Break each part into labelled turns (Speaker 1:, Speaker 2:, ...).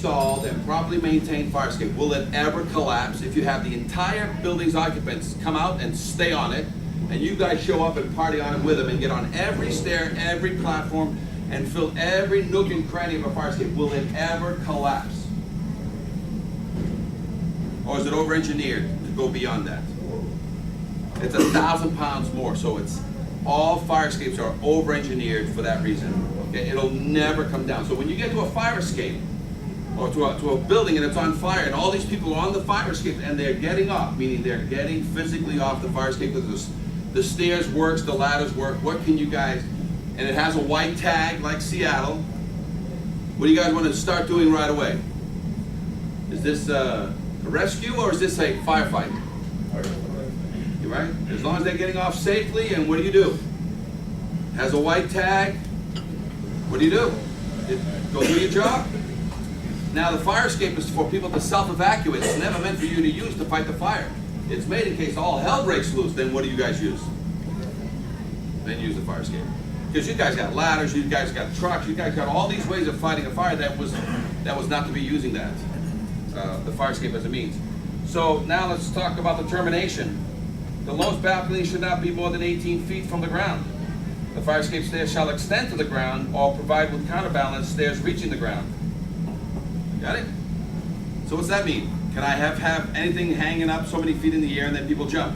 Speaker 1: installed and properly maintained fire escape, will it ever collapse if you have the entire building's occupants come out and stay on it, and you guys show up and party on it with them and get on every stair, every platform, and fill every nook and cranny of a fire escape? Will it ever collapse? Or is it over-engineered to go beyond that? It's 1,000 pounds more, so it's all fire escapes are over-engineered for that reason. Okay? It'll never come down. So when you get to a fire escape, or to a building and it's on fire, and all these people are on the fire escape and they're getting off, meaning they're getting physically off the fire escape because the stairs works, the ladders work, what can you guys, and it has a white tag like Seattle, what do you guys want to start doing right away? Is this a rescue or is this a firefight? You're right? As long as they're getting off safely, and what do? Has a white tag, what do? Go do your job. Now the fire escape is for people to self-evacuate. It's never meant for you to use to fight the fire. It's made in case all hell breaks loose. Then what do you guys use? Then use the fire escape. Because you guys got ladders, you guys got trucks, you guys got all these ways of fighting a fire that was not to be using that. The fire escape as a means. So now let's talk about the termination. The lowest balcony should not be more than 18 feet from the ground. The fire escape stairs shall extend to the ground or provide with counterbalance stairs reaching the ground. Got it? So what's that mean? Can I have anything hanging up so many feet in the air and then people jump?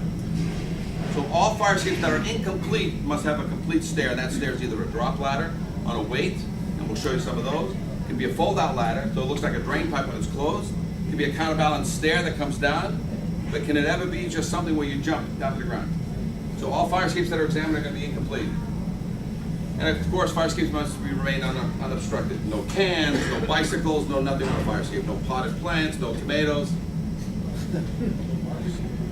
Speaker 1: So all fire escapes that are incomplete must have a complete stair, and that stair is either a drop ladder on a weight, and we'll show you some of those. It can be a fold-out ladder, so it looks like a drain pipe when it's closed. It can be a counterbalance stair that comes down, but can it ever be just something where you jump down to the ground? So all fire escapes that are examined are going to be incomplete. And of course, fire escapes must remain unobstructed. No cans, no bicycles, no nothing on a fire escape. No potted plants, no tomatoes,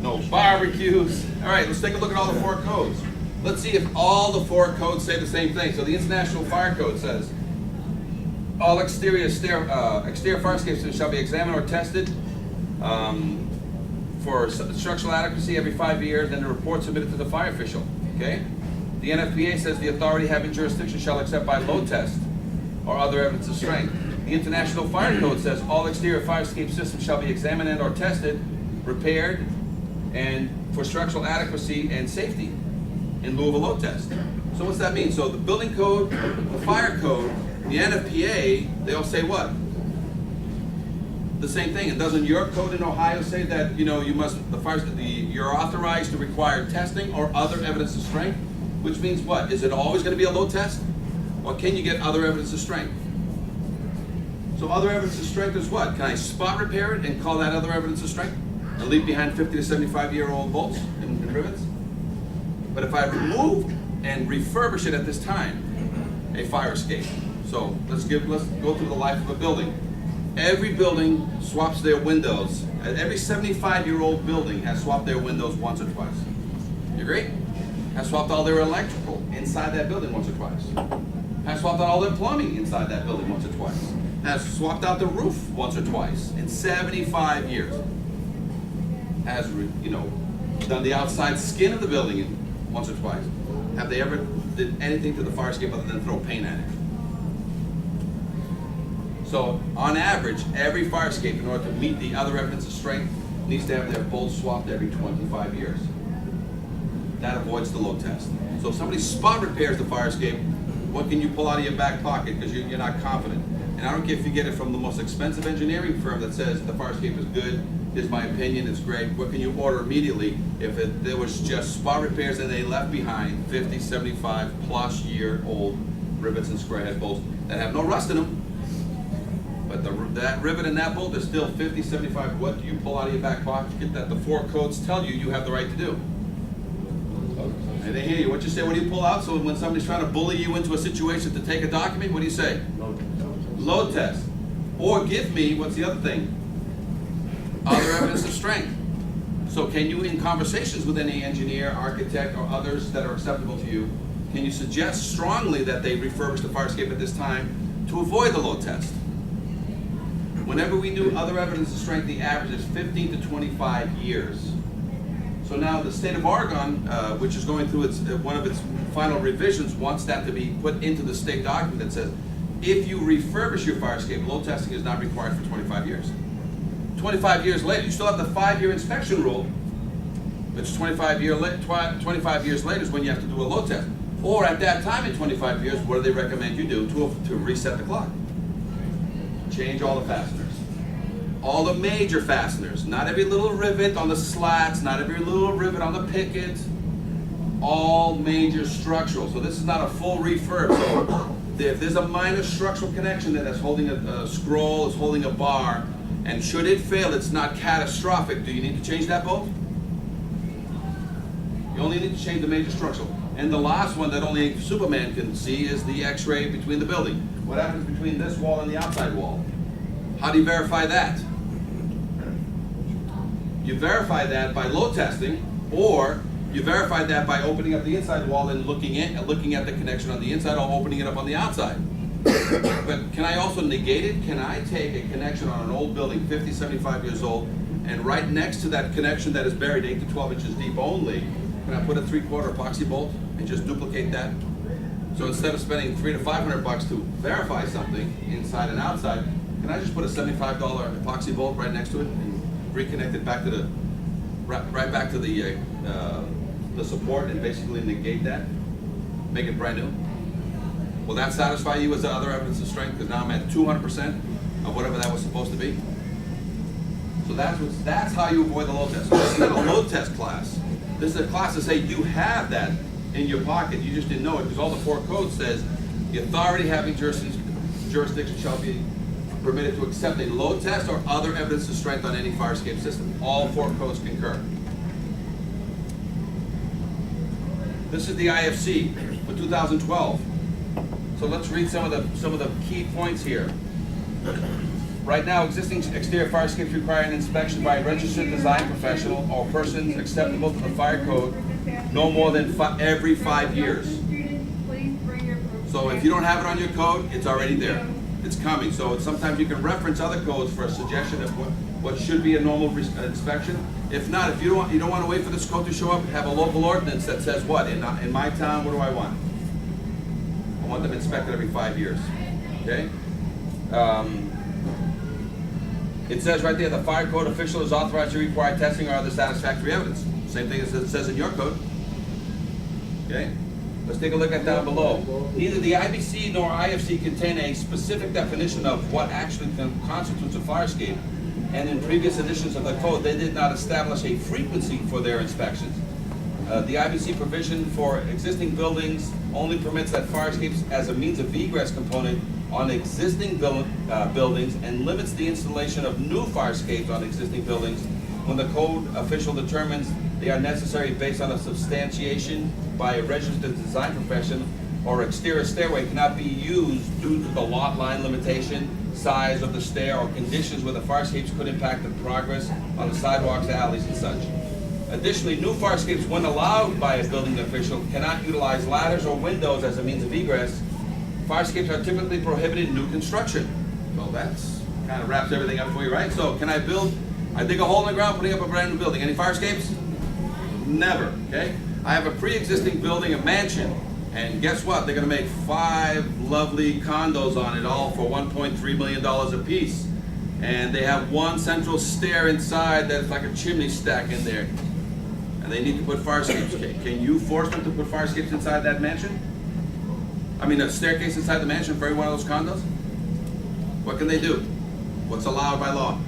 Speaker 1: no barbecues. All right, let's take a look at all the 4 codes. Let's see if all the 4 codes say the same thing. So the International Fire Code says, all exterior fire escapes shall be examined or tested for structural adequacy every 5 years, and a report submitted to the fire official. Okay? The NFPA says the authority having jurisdiction shall accept by load test or other evidence of strength. The International Fire Code says all exterior fire escape systems shall be examined and or tested, repaired, and for structural adequacy and safety in lieu of a load test. So what's that mean? So the building code, the fire code, the NFPA, they all say what? The same thing. And doesn't your code in Ohio say that you're authorized to require testing or other evidence of strength? Which means what? Is it always going to be a load test? Or can you get other evidence of strength? So other evidence of strength is what? Can I spot repair it and call that other evidence of strength? And leave behind 50 to 75-year-old bolts and rivets? But if I remove and refurbish it at this time, a fire escape. So let's go through the life of a building. Every building swaps their windows. Every 75-year-old building has swapped their windows once or twice. You agree? Has swapped all their electrical inside that building once or twice. Has swapped out all their plumbing inside that building once or twice. Has swapped out the roof once or twice in 75 years. Has done the outside skin of the building once or twice. Have they ever did anything to the fire escape other than throw paint at it? So on average, every fire escape, in order to meet the other evidence of strength, needs to have their bolts swapped every 25 years. That avoids the load test. So if somebody spot repairs the fire escape, what can you pull out of your back pocket because you're not confident? And I don't care if you get it from the most expensive engineering firm that says the fire escape is good, here's my opinion, it's great. What can you order immediately if there was just spot repairs and they left behind 50, 75 plus year old rivets and square head bolts that have no rust in them? But that rivet and that bolt is still 50, 75. What do you pull out of your back pocket? Get that the 4 codes tell you have the right to do. And they hear you. What you say? What do you pull out? So when somebody's trying to bully you into a situation to take a document, what do you say? Load test. Or give me, what's the other thing? Other evidence of strength. So can you, in conversations with any engineer, architect, or others that are acceptable to you, can you suggest strongly that they refurbish the fire escape at this time to avoid the load test? Whenever we do other evidence of strength, the average is 15 to 25 years. So now the state of Oregon, which is going through one of its final revisions, wants that to be put into the state document that says If you refurbish your fire escape, load testing is not required for 25 years. 25 years later, you still have the 5-year inspection rule, which 25 years later is when you have to do a load test. Or at that time in 25 years, what do they recommend you do to reset the clock? Change all the fasteners. All the major fasteners, not every little rivet on the slats, not every little rivet on the picket, all major structural. So this is not a full refurb. So if there's a minor structural connection that's holding a scroll, is holding a bar, and should it fail, it's not catastrophic, do you need to change that bolt? You only need to change the major structural. And the last one that only Superman can see is the X-ray between the building. What happens between this wall and the outside wall? How do you verify that? You verify that by load testing, or you verify that by opening up the inside wall and looking at the connection on the inside, or opening it up on the outside. But can I also negate it? Can I take a connection on an old building, 50, 75 years old, and right next to that connection that is buried 8 to 12 inches deep only, can I put a 3/4 epoxy bolt and just duplicate that? So instead of spending $300 to $500 to verify something inside and outside, can I just put a $75 epoxy bolt right next to it and reconnect it back to the right back to the support and basically negate that, make it brand new? Will that satisfy you as the other evidence of strength? Because now I'm at 200% of whatever that was supposed to be. So that's how you avoid the load test. So this is not a load test class. This is a class to say you have that in your pocket. You just didn't know it because all the 4 codes says the authority having jurisdiction shall be permitted to accept a load test or other evidence of strength on any fire escape system. All 4 codes concur. This is the IFC for 2012. So let's read some of the key points here. Right now, existing exterior fire escapes require an inspection by a registered design professional or persons acceptable to the fire code no more than every 5 years. So if you don't have it on your code, it's already there. It's coming. So sometimes you can reference other codes for a suggestion of what should be a normal inspection. If not, if you don't want to wait for this code to show up, have a local ordinance that says what? In my town, what do I want? I want them inspected every 5 years. Okay? It says right there, the fire code official is authorized to require testing or other satisfactory evidence. Same thing as it says in your code. Okay? Let's take a look at down below. Neither the IBC nor IFC contain a specific definition of what actually constitutes a fire escape. And in previous editions of the code, they did not establish a frequency for their inspections. The IBC provision for existing buildings only permits that fire escapes as a means of egress component on existing buildings and limits the installation of new fire escapes on existing buildings when the code official determines they are necessary based on a substantiation by a registered design profession, or exterior stairway cannot be used due to the lot line limitation, size of the stair, or conditions where the fire escapes could impact the progress on the sidewalks, alleys, and such. Additionally, new fire escapes, when allowed by a building official, cannot utilize ladders or windows as a means of egress. Fire escapes are typically prohibited in new construction. Well, that's kind of wraps everything up for you, right? So can I dig a hole in the ground, putting up a brand new building. Any fire escapes? Never, okay? I have a pre-existing building, a mansion, and guess what? They're gonna make 5 lovely condos on it, all for $1.3 million a piece. And they have one central stair inside that's like a chimney stack in there. And they need to put fire escapes. Okay, can you force them to put fire escapes inside that mansion? I mean, a staircase inside the mansion for every one of those condos? What can they do? What's allowed by law?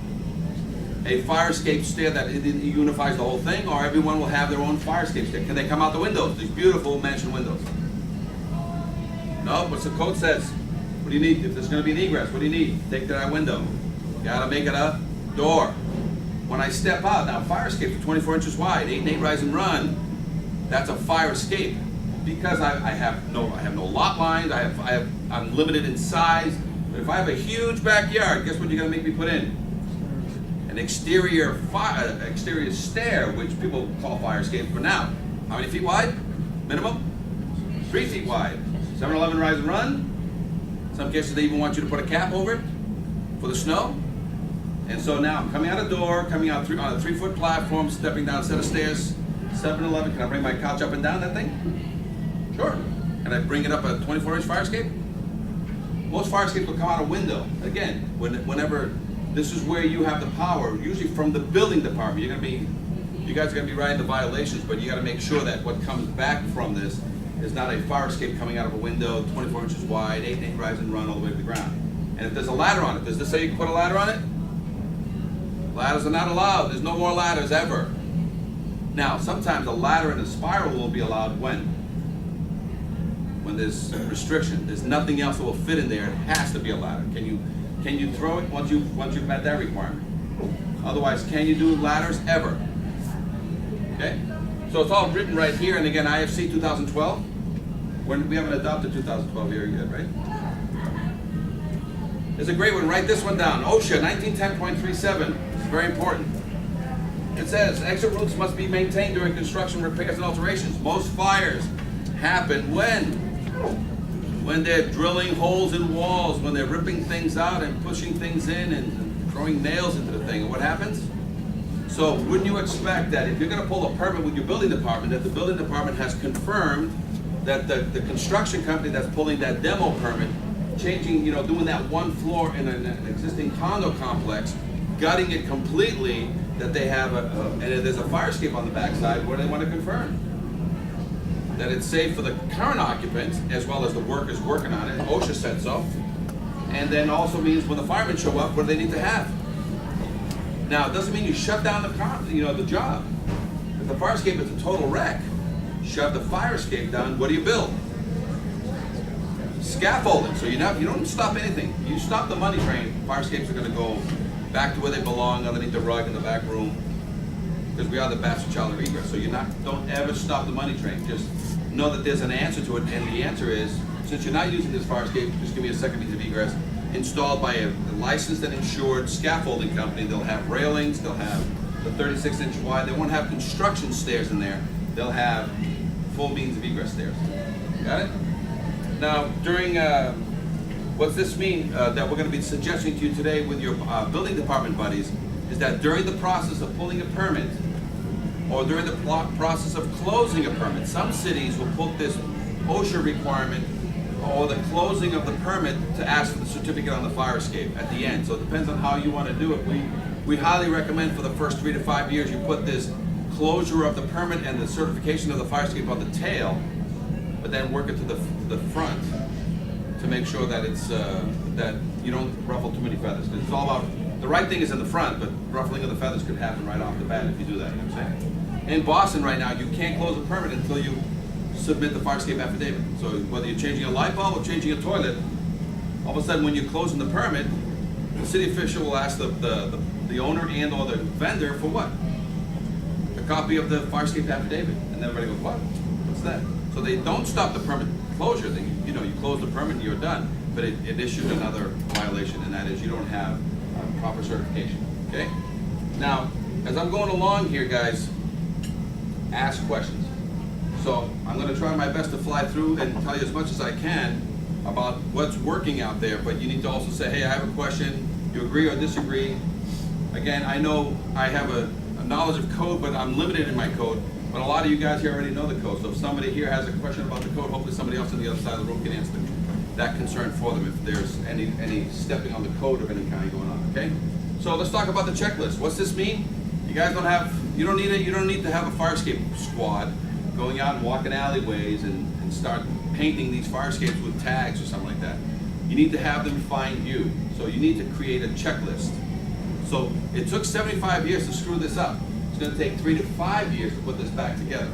Speaker 1: A fire escape stair that unifies the whole thing, or everyone will have their own fire escape stair? Can they come out the windows, these beautiful mansion windows? No, what's the code says? What do you need? If there's going to be an egress, what do you need? Take that window. You gotta make it a door. When I step out, now fire escapes are 24 inches wide, 8 and 8 rise and run. That's a fire escape. Because I have no lot lines, I'm limited in size. But if I have a huge backyard, guess what you're gonna make me put in? An exterior stair, which people call fire escapes for now. How many feet wide? Minimum? 3 feet wide. 7-Eleven rise and run. In some cases they even want you to put a cap over it for the snow. And so now I'm coming out a door, coming out on a 3-foot platform, stepping down a set of stairs. 7-Eleven, can I bring my couch up and down that thing? Sure. Can I bring it up a 24-inch fire escape? Most fire escapes will come out a window. Again, whenever, this is where you have the power, usually from the building department. You guys are gonna be writing the violations, but you gotta make sure that what comes back from this is not a fire escape coming out of a window 24 inches wide, 8 rise and run all the way to the ground. And if there's a ladder on it, does this say you can put a ladder on it? Ladders are not allowed. There's no more ladders ever. Now, sometimes a ladder and a spiral will be allowed when there's a restriction. There's nothing else that will fit in there. It has to be a ladder. Can you throw it once you've met that requirement? Otherwise, can you do ladders ever? Okay? So it's all written right here, and again, IFC 2012. We haven't adopted 2012 here yet, right? It's a great one. Write this one down. OSHA 1910.37. It's very important. It says exit routes must be maintained during construction, repairs, and alterations. Most fires happen when they're drilling holes in walls, when they're ripping things out and pushing things in and throwing nails into the thing. And what happens? So wouldn't you expect that if you're going to pull a permit with your building department, that the building department has confirmed that the construction company that's pulling that demo permit, changing, doing that one floor in an existing condo complex, gutting it completely, that they have and there's a fire escape on the backside, where they want to confirm that it's safe for the current occupants as well as the workers working on it. OSHA said so. And then also means when the firemen show up, what do they need to have? Now, it doesn't mean you shut down the job. If the fire escape is a total wreck, shut the fire escape down. What do you build? Scaffolding. So you don't stop anything. You stop the money train, fire escapes are going to go back to where they belong, underneath the rug in the back room, because we are the bastard child of egress. So don't ever stop the money train. Just know that there's an answer to it, and the answer is, since you're not using this fire escape, just give me a second means of egress, installed by a licensed and insured scaffolding company. They'll have railings, they'll have the 36-inch wide, they won't have construction stairs in there, they'll have full means of egress stairs. Got it? Now, during, what's this mean that we're going to be suggesting to you today with your building department buddies is that during the process of pulling a permit or during the process of closing a permit, some cities will put this OSHA requirement or the closing of the permit to ask for the certificate on the fire escape at the end. So it depends on how you want to do it. We highly recommend for the first 3 to 5 years you put this closure of the permit and the certification of the fire escape on the tail, but then work it to the front to make sure that it's that you don't ruffle too many feathers. Because it's all about, the right thing is in the front, but ruffling of the feathers could happen right off the bat if you do that. You know what I'm saying? In Boston right now, you can't close a permit until you submit the fire escape affidavit. So whether you're changing a light bulb or changing a toilet, all of a sudden when you're closing the permit, the city official will ask the owner and or the vendor for what? A copy of the fire escape affidavit. And everybody goes, what? What's that? So they don't stop the permit closure. You close the permit and you're done. But it issued another violation, and that is you don't have proper certification. Okay? Now, as I'm going along here, guys, ask questions. So I'm going to try my best to fly through and tell you as much as I can about what's working out there, but you need to also say, hey, I have a question, you agree or disagree. Again, I know I have a knowledge of code, but I'm limited in my code, but a lot of you guys here already know the code. So if somebody here has a question about the code, hopefully somebody else on the other side of the room can answer that concern for them if there's any stepping on the code of any kind going on, okay? So let's talk about the checklist. What's this mean? You guys you don't need to have a fire escape squad going out and walking alleyways and start painting these fire escapes with tags or something like that. You need to have them find you. So you need to create a checklist. So it took 75 years to screw this up. It's going to take 3 to 5 years to put this back together.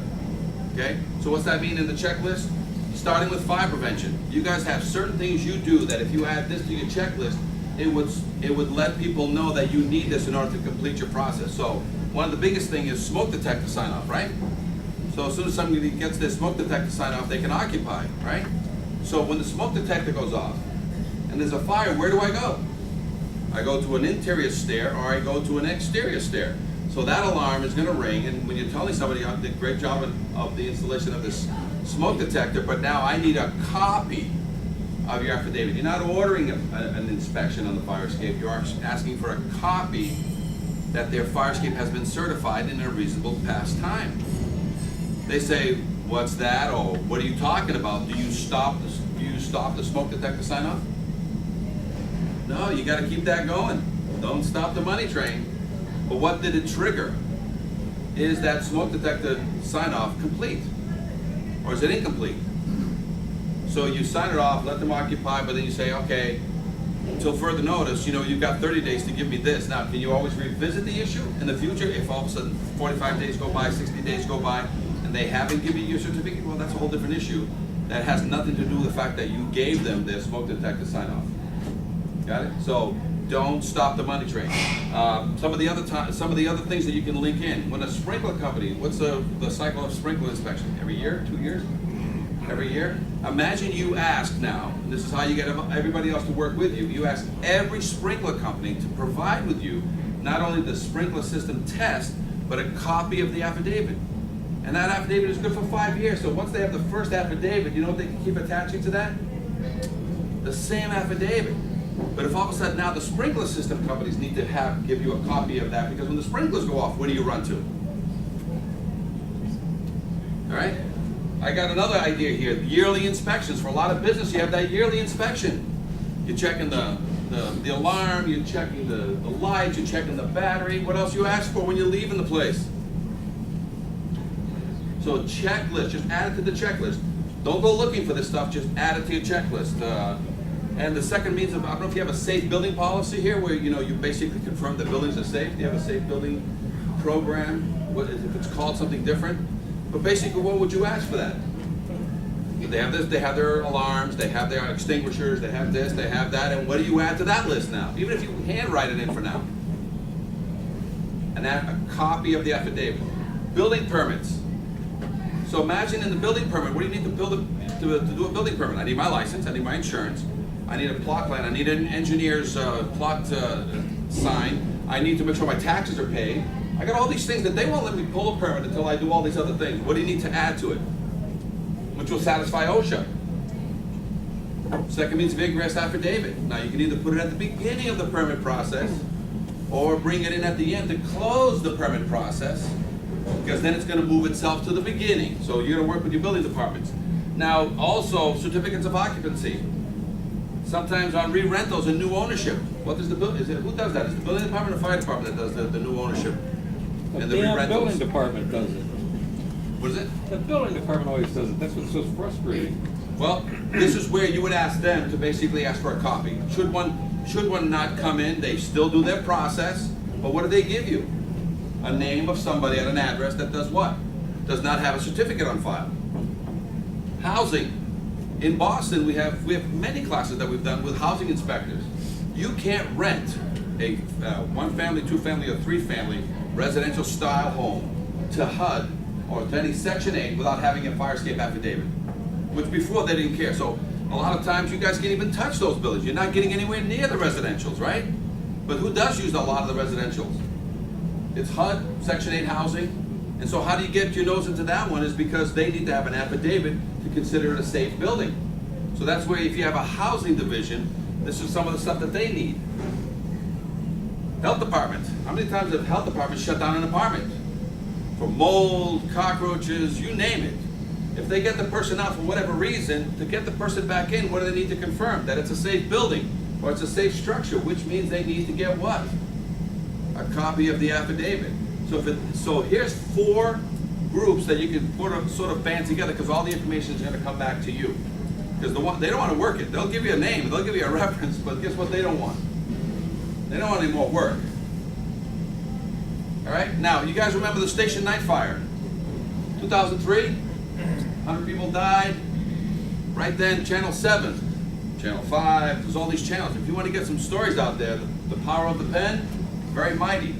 Speaker 1: Okay? So what's that mean in the checklist? Starting with fire prevention. You guys have certain things you do that if you add this to your checklist, it would let people know that you need this in order to complete your process. So one of the biggest things is smoke detector sign off, right? So as soon as somebody gets their smoke detector sign off, they can occupy, right? So when the smoke detector goes off and there's a fire, where do I go? I go to an interior stair or I go to an exterior stair. So that alarm is going to ring, and when you're telling somebody, I did a great job of the installation of this smoke detector, but now I need a copy of your affidavit. You're not ordering an inspection on the fire escape, you're asking for a copy that their fire escape has been certified in a reasonable past time. They say, what's that? Or what are you talking about? Do you stop the smoke detector sign off? No, you got to keep that going. Don't stop the money train. But what did it trigger? Is that smoke detector sign-off complete? Or is it incomplete? So you sign it off, let them occupy, but then you say, okay, until further notice, you've got 30 days to give me this. Now, can you always revisit the issue in the future if all of a sudden 45 days go by, 60 days go by, and they haven't given you your certificate? Well, that's a whole different issue. That has nothing to do with the fact that you gave them their smoke detector sign-off. Got it? So don't stop the money train. Some of the other things that you can link in. When a sprinkler company, what's the cycle of sprinkler inspection? Every year? 2 years? Every year? Imagine you ask now, and this is how you get everybody else to work with you, you ask every sprinkler company to provide with you not only the sprinkler system test, but a copy of the affidavit. And that affidavit is good for 5 years, so once they have the first affidavit, you know what they can keep attaching to that? The same affidavit. But if all of a sudden now the sprinkler system companies need to give you a copy of that, because when the sprinklers go off, where do you run to? All right? I got another idea here, yearly inspections. For a lot of business, you have that yearly inspection. You're checking the alarm, you're checking the lights, you're checking the battery. What else you ask for when you're leaving the place? So checklist, just add it to the checklist. Don't go looking for this stuff, just add it to your checklist. And the second means of, I don't know if you have a safe building policy here where you basically confirm that buildings are safe. Do you have a safe building program? If it's called something different? But basically, what would you ask for that? They have this, they have their alarms, they have their extinguishers, they have this, they have that, and what do you add to that list now? Even if you handwrite it in for now. And add a copy of the affidavit. Building permits. So imagine in the building permit, what do you need to do a building permit? I need my license, I need my insurance, I need a plot plan, I need an engineer's plot sign, I need to make sure my taxes are paid. I got all these things that they won't let me pull a permit until I do all these other things. What do you need to add to it? Which will satisfy OSHA. Second means of ingress affidavit. Now you can either put it at the beginning of the permit process or bring it in at the end to close the permit process, because then it's going to move itself to the beginning. So you're going to work with your building departments. Now also certificates of occupancy. Sometimes on re-rentals and new ownership. What does who does that? Is the building department or fire department that does the new ownership? And the re-rentals?
Speaker 2: The building department does it.
Speaker 1: What is it?
Speaker 2: The building department always does it. That's what's so frustrating.
Speaker 1: Well, this is where you would ask them to basically ask for a copy. Should one not come in, they still do their process, but what do they give you? A name of somebody at an address that does what? Does not have a certificate on file. Housing. In Boston, we have many classes that we've done with housing inspectors. You can't rent a 1-family, 2-family, or 3-family residential style home to HUD or to any Section 8 without having a fire escape affidavit, which before they didn't care. So a lot of times you guys can't even touch those buildings. You're not getting anywhere near the residentials, right? But who does use a lot of the residentials? It's HUD, Section 8 housing. And so how do you get your nose into that one is because they need to have an affidavit to consider it a safe building. So that's where if you have a housing division, this is some of the stuff that they need. Health department. How many times have health departments shut down an apartment? For mold, cockroaches, you name it. If they get the person out for whatever reason, to get the person back in, what do they need to confirm? That it's a safe building or it's a safe structure, which means they need to get what? A copy of the affidavit. So here's 4 groups that you can sort of band together, because all the information is going to come back to you. Because they don't want to work it. They'll give you a name, they'll give you a reference, but guess what they don't want? They don't want any more work. All right, now you guys remember the Station 9 fire? 2003, 100 people died. Right then, Channel 7, Channel 5, there's all these channels. If you want to get some stories out there, the power of the pen, very mighty.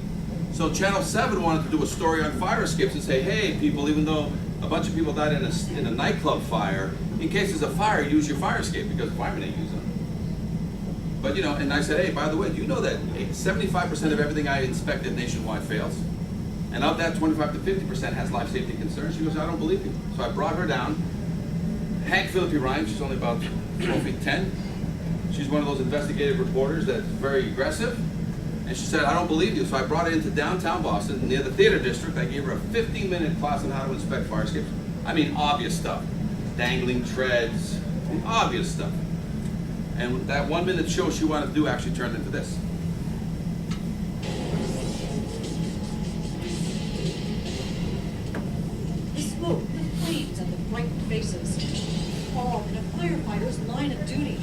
Speaker 1: So Channel 7 wanted to do a story on fire escapes and say, hey people, even though a bunch of people died in a nightclub fire, in case there's a fire, use your fire escape, because firemen ain't use them. But and I said, hey, by the way, do you know that 75% of everything I inspected nationwide fails? And of that, 25 to 50% has life safety concerns. She goes, I don't believe you. So I brought her down. Hank Philippi Ryan, she's only about 12 feet 10. She's one of those investigative reporters that's very aggressive. And she said, I don't believe you. So I brought her into downtown Boston, near the theater district. I gave her a 15-minute class on how to inspect fire escapes. I mean, obvious stuff. Dangling treads, obvious stuff. And that 1 minute show she wanted to do actually turned into this.
Speaker 3: The smoke, the flames, and the frightened faces, all in a firefighter's line of duty.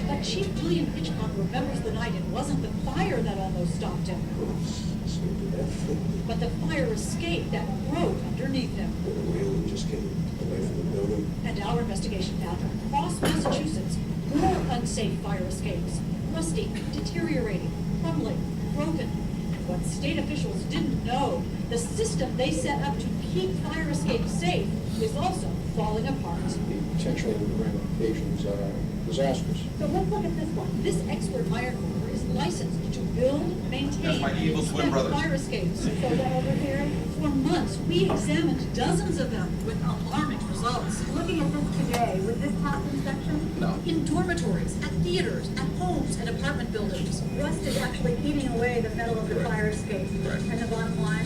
Speaker 3: But Chief William Hitchcock remembers the night it wasn't the fire that almost stopped him, but the fire escape that broke underneath him.
Speaker 4: We just came away from the building.
Speaker 3: And our investigation found across Massachusetts more unsafe fire escapes, rusty, deteriorating, crumbling, broken. And what state officials didn't know, the system they set up to keep fire escapes safe is also falling apart.
Speaker 4: The potential ramifications are disastrous.
Speaker 3: So let's look at this one. This expert iron worker is licensed to build, maintain,
Speaker 1: That's my evil
Speaker 3: and
Speaker 1: twin
Speaker 3: inspect
Speaker 1: brother.
Speaker 3: fire escapes. So that over here, for months, we examined dozens of them with alarming results.
Speaker 5: Looking at this today, would this pass inspection?
Speaker 1: No.
Speaker 3: In dormitories, at theaters, at homes, and apartment buildings.
Speaker 5: Rust is actually eating away the metal of the fire escape.
Speaker 1: Right.
Speaker 5: And the bottom line,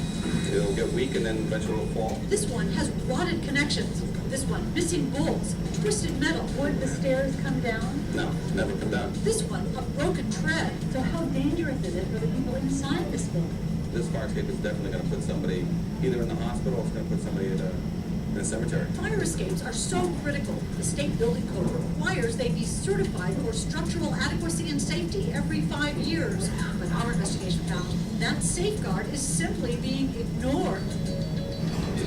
Speaker 1: It'll get weak and then eventually it'll fall.
Speaker 3: This one has rotted connections. This one missing bolts, twisted metal.
Speaker 5: would the stairs come down?
Speaker 1: No, never come down.
Speaker 3: This one a broken tread.
Speaker 5: So how dangerous is it for the people inside this building?
Speaker 1: This fire escape is definitely gonna put somebody either in the hospital or it's gonna put somebody in a cemetery.
Speaker 3: Fire escapes are so critical. The state building code requires they be certified for structural adequacy and safety every 5 years. But our investigation found that safeguard is simply being ignored.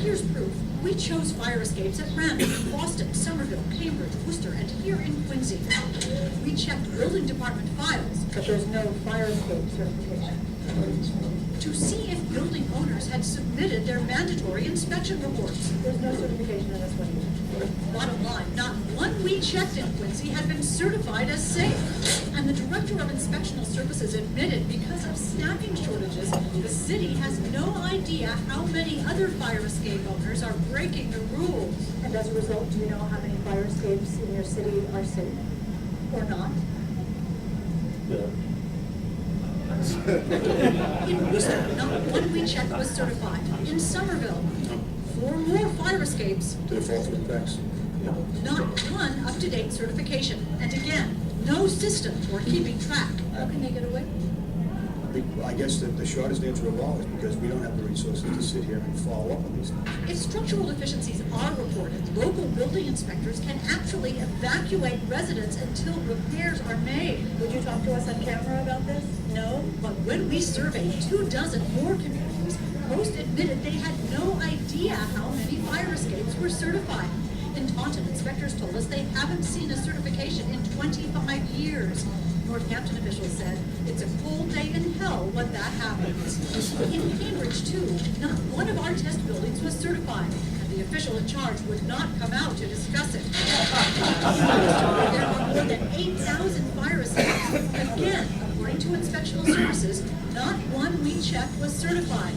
Speaker 3: Here's proof. We chose fire escapes at random in Boston, Somerville, Cambridge, Worcester, and here in Quincy. We checked building department files
Speaker 5: But there's no fire escape certification.
Speaker 3: to see if building owners had submitted their mandatory inspection reports.
Speaker 5: There's no certification in this one either.
Speaker 3: Bottom line, not one we checked in Quincy had been certified as safe. And the Director of Inspectional Services admitted because of staffing shortages, the city has no idea how many other fire escape owners are breaking the rules.
Speaker 5: And as a result, do you know how many fire escapes in your city are safe or not?
Speaker 3: In Worcester, not one we checked was certified. In Somerville, 4 more fire escapes,
Speaker 4: To the fault of effects.
Speaker 3: not one up-to-date certification. And again, no system for keeping track. How can they get away?
Speaker 4: I guess the shortest answer of all is because we don't have the resources to sit here and follow up on these things.
Speaker 3: If structural deficiencies are reported, local building inspectors can actually evacuate residents until repairs are made.
Speaker 5: Would you talk to us on camera about this?
Speaker 3: No, but when we surveyed 24 more communities, most admitted they had no idea how many fire escapes were certified. In Taunton, inspectors told us they haven't seen a certification in 25 years. Northampton officials said it's a cold day in hell when that happens. In Cambridge, too, not one of our test buildings was certified, and the official in charge would not come out to discuss it. There are more than 8,000 fire escapes. Again, according to inspectional services, not one we checked was certified.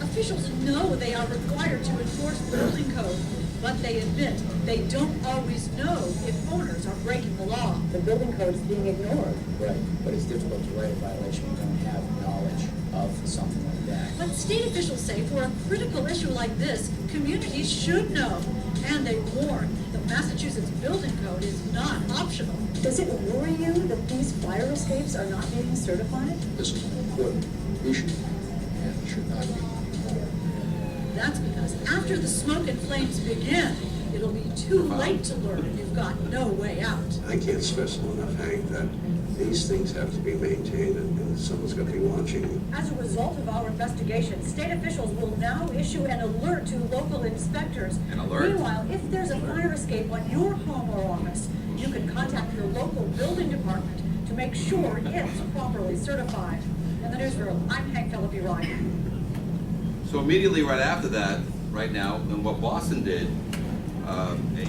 Speaker 3: Officials know they are required to enforce the building code, but they admit they don't always know if owners are breaking the law.
Speaker 5: The building code is being ignored.
Speaker 6: Right, but it's difficult to write a violation when you don't have knowledge of something like that.
Speaker 3: But state officials say for a critical issue like this, communities should know. And they warn the Massachusetts building code is not optional.
Speaker 5: Does it worry you that these fire escapes are not being certified?
Speaker 4: This is an important issue and should not be ignored.
Speaker 3: That's because after the smoke and flames begin, it'll be too late to learn you've got no way out.
Speaker 7: I can't stress enough, Hank, that these things have to be maintained and someone's going to be watching.
Speaker 5: As a result of our investigation, state officials will now issue an alert to local inspectors.
Speaker 1: An alert?
Speaker 5: Meanwhile, if there's a fire escape on your home or office, you can contact your local building department to make sure it's properly certified. In the newsroom, I'm Hank Philippi Ryan.
Speaker 1: So immediately right after that, right now, and what Boston did,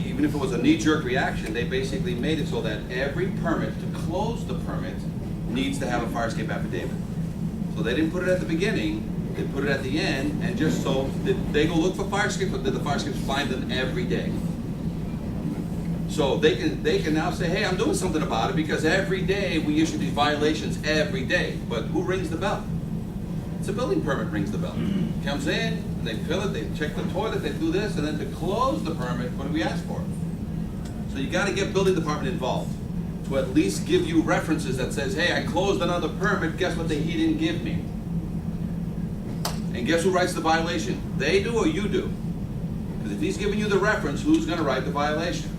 Speaker 1: even if it was a knee-jerk reaction, they basically made it so that every permit to close the permit needs to have a fire escape affidavit. So they didn't put it at the beginning, they put it at the end, and just so, did they go look for fire escapes, or did the fire escapes find them every day? So they can now say, hey, I'm doing something about it because every day we issue these violations every day. But who rings the bell? It's a building permit rings the bell. Comes in, they fill it, they check the toilet, they do this, and then to close the permit, what do we ask for? So you gotta get building department involved. to at least give you references that says, hey, I closed another permit, guess what he didn't give me? And guess who writes the violation? They do or you do? Because if he's giving you the reference, who's gonna write the violation?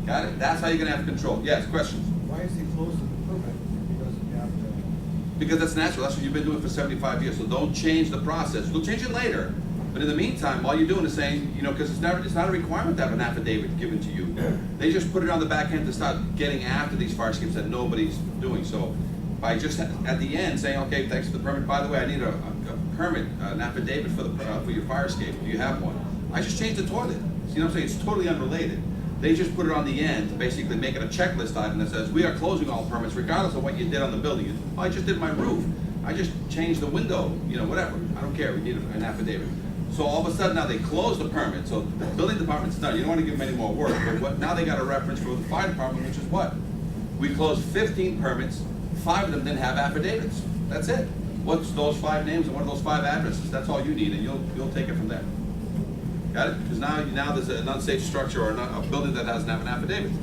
Speaker 1: Got it? That's how you're gonna have control. Yes, questions?
Speaker 8: Why is he closing the permit if he doesn't have to?
Speaker 1: Because that's natural, that's what you've been doing for 75 years, so don't change the process. We'll change it later. But in the meantime, all you're doing is saying, you know, because it's not a requirement to have an affidavit given to you. They just put it on the back end to start getting after these fire escapes that nobody's doing. So by just at the end saying, okay, thanks for the permit, by the way, I need a permit, an affidavit for your fire escape. Do you have one? I just changed the toilet. You know what I'm saying? It's totally unrelated. They just put it on the end to basically make it a checklist item that says, we are closing all permits regardless of what you did on the building. Oh, I just did my roof. I just changed the window, you know, whatever. I don't care, we need an affidavit. So all of a sudden now they close the permit, so the building department's done. You don't want to give them any more work, but now they got a reference for the fire department, which is what? We closed 15 permits, 5 of them didn't have affidavits. That's it. What's those 5 names and what are those 5 addresses? That's all you need, and you'll take it from there. Got it? Because now there's an unsafe structure or a building that doesn't have an affidavit.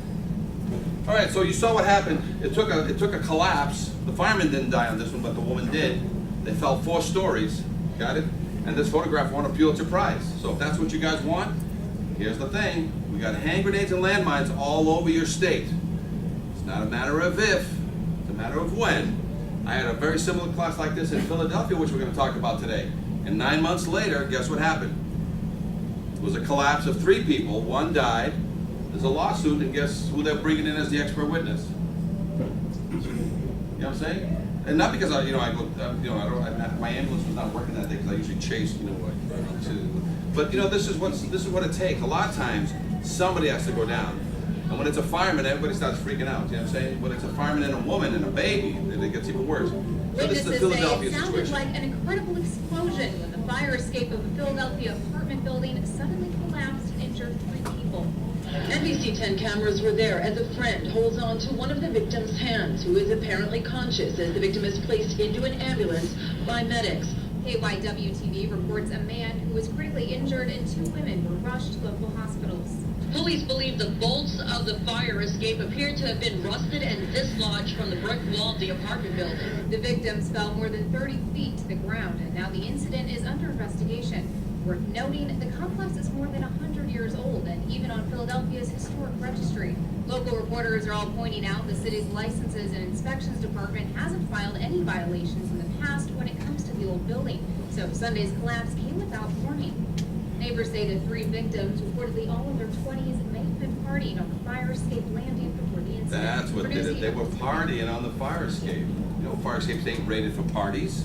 Speaker 1: All right, so you saw what happened. It took a collapse. The fireman didn't die on this one, but the woman did. They fell 4 stories. Got it? And this photograph won a Pulitzer Prize. So if that's what you guys want, here's the thing. We got hand grenades and landmines all over your state. It's not a matter of if, it's a matter of when. I had a very similar class like this in Philadelphia, which we're going to talk about today. And 9 months later, guess what happened? It was a collapse of 3 people. 1 died. There's a lawsuit, and guess who they're bringing in as the expert witness? You know what I'm saying? And not because my ambulance was not working that day because I usually chase, but this is what it takes. A lot of times somebody has to go down, and when it's a fireman, everybody starts freaking out. You know what I'm saying? When it's a fireman and a woman and a baby, it gets even worse. So this is the Philadelphia
Speaker 9: Witnesses say it sounded
Speaker 1: situation.
Speaker 9: like an incredible explosion when the fire escape of a Philadelphia apartment building suddenly collapsed and injured 3 people.
Speaker 10: NBC 10 cameras were there as a friend holds on to one of the victim's hands, who is apparently conscious as the victim is placed into an ambulance by medics.
Speaker 9: KYW-TV reports a man who was critically injured and 2 women were rushed to local hospitals.
Speaker 10: Police believe the bolts of the fire escape appear to have been rusted and dislodged from the brick wall of the apartment building.
Speaker 9: The victims fell more than 30 feet to the ground, and now the incident is under investigation. Worth noting, the complex is more than 100 years old and even on Philadelphia's historic registry. Local reporters are all pointing out the city's licenses and inspections department hasn't filed any violations in the past when it comes to the old building, so Sunday's collapse came without warning. Neighbors say the 3 victims, reportedly all in their 20s, may have been partying on the fire escape landing before the incident.
Speaker 1: That's what did it. They were partying on the fire escape. Fire escapes ain't rated for parties.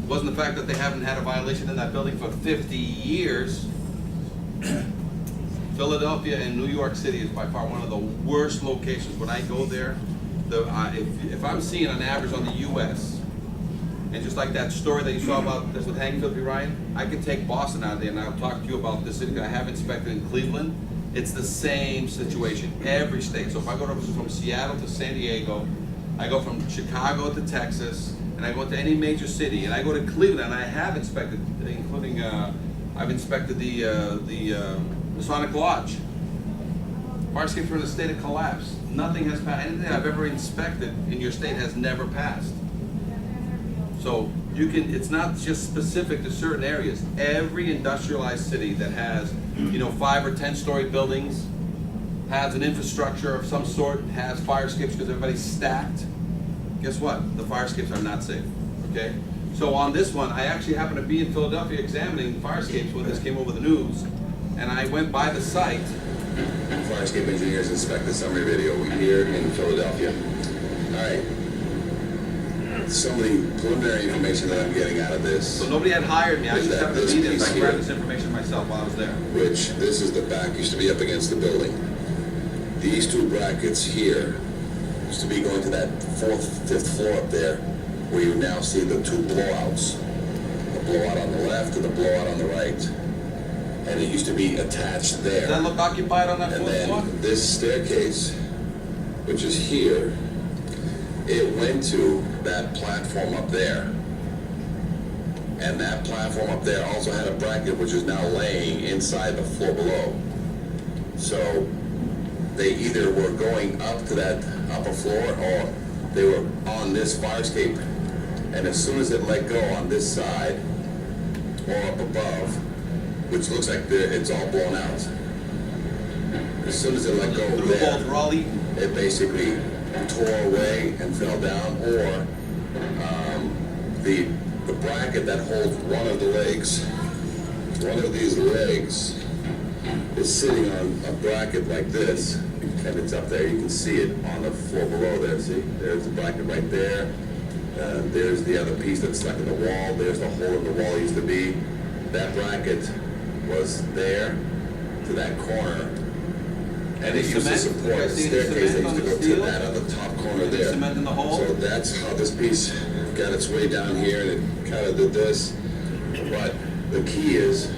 Speaker 1: Wasn't the fact that they haven't had a violation in that building for 50 years. Philadelphia and New York City is by far one of the worst locations. When I go there, if I'm seeing an average on the U.S., and just like that story that you saw about this with Hank Philippi Ryan, I could take Boston out of there, and I'll talk to you about this city I have inspected in Cleveland. It's the same situation, every state. So if I go from Seattle to San Diego, I go from Chicago to Texas, and I go to any major city, and I go to Cleveland, and I have inspected, including, I've inspected the Masonic Lodge. Fire escapes were in a state of collapse. Nothing has passed. Anything I've ever inspected in your state has never passed. So it's not just specific to certain areas. Every industrialized city that has, 5 or 10-story buildings, has an infrastructure of some sort, has fire escapes because everybody's stacked. Guess what? The fire escapes are not safe, okay? So on this one, I actually happened to be in Philadelphia examining fire escapes when this came over the news, and I went by the site.
Speaker 11: Fire escape engineers inspect the summary video here in Philadelphia. All right. Some of the preliminary information that I'm getting out of this.
Speaker 1: So nobody had hired me. I just happened to be there. So I grabbed
Speaker 11: here,
Speaker 1: this information myself while I was there.
Speaker 11: Which this is the back, used to be up against the building. These 2 brackets here used to be going to that 4th, 5th floor up there, where you now see the 2 blowouts. The blowout on the left and the blowout on the right. And it used to be attached there.
Speaker 1: Does that look occupied on that 4th floor?
Speaker 11: And then this staircase, which is here, it went to that platform up there. And that platform up there also had a bracket which is now laying inside the floor below. So they either were going up to that upper floor or they were on this fire escape. And as soon as it let go on this side or up above, which looks like it's all blown out, as soon as it let go
Speaker 1: The
Speaker 11: there,
Speaker 1: walls were all eaten.
Speaker 11: it basically tore away and fell down, or the bracket that holds one of the legs, one of these legs is sitting on a bracket like this, and it's up there. You can see it on the floor below there. See, there's the bracket right there. There's the other piece that's stuck in the wall. There's the hole in the wall used to be. That bracket was there to that corner. And it used to
Speaker 1: Cement?
Speaker 11: support
Speaker 1: You
Speaker 11: the
Speaker 1: guys see the
Speaker 11: staircase that
Speaker 1: cement on
Speaker 11: used to
Speaker 1: the
Speaker 11: go to
Speaker 1: steel?
Speaker 11: that other top corner
Speaker 1: The
Speaker 11: there.
Speaker 1: cement in the hole?
Speaker 11: So that's how this piece got its way down here, and it kind of did this. But the key is,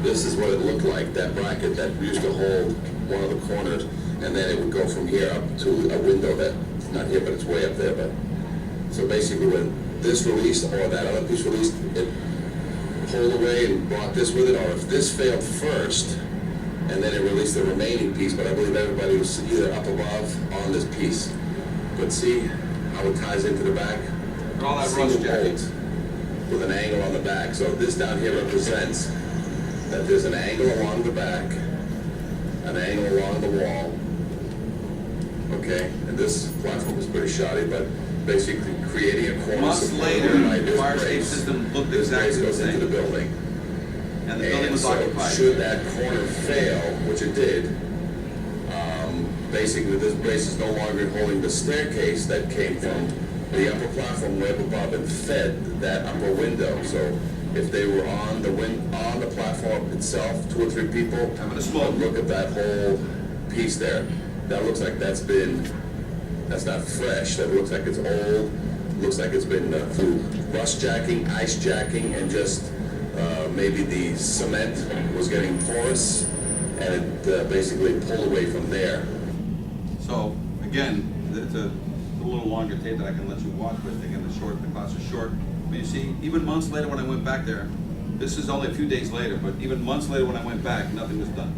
Speaker 11: this is what it looked like, that bracket that used to hold one of the corners, and then it would go from here up to a window that's not here, but it's way up there. But so basically, when this released or that other piece released, it pulled away and brought this with it. Or if this failed first, and then it released the remaining piece, but I believe everybody was either up above on this piece. But see how it ties into the back?
Speaker 1: All that
Speaker 11: Single
Speaker 1: rust jacket.
Speaker 11: bolt with an angle on the back. So this down here represents that there's an angle along the back, an angle along the wall. Okay, and this platform is pretty shoddy, but basically creating a corner.
Speaker 1: Months
Speaker 11: support
Speaker 1: later,
Speaker 11: by
Speaker 1: the
Speaker 11: this
Speaker 1: fire escape
Speaker 11: brace.
Speaker 1: system looked
Speaker 11: This brace
Speaker 1: exactly the
Speaker 11: goes into the
Speaker 1: same.
Speaker 11: building.
Speaker 1: And the building
Speaker 11: And
Speaker 1: was
Speaker 11: so,
Speaker 1: occupied.
Speaker 11: should that corner fail, which it did, basically this brace is no longer holding the staircase that came from the upper platform way up above and fed that upper window. So if they were on the platform itself, 2 or 3 people,
Speaker 1: Having a smoke.
Speaker 11: look at that whole piece there. That looks like that's not fresh. That looks like it's old. Looks like it's been through rust jacking, ice jacking, and just maybe the cement was getting porous, and it basically pulled away from there.
Speaker 1: So, again, it's a little longer tape that I can let you watch, but again, the class is short. But you see, even months later when I went back there, this is only a few days later, but even months later when I went back, nothing was done.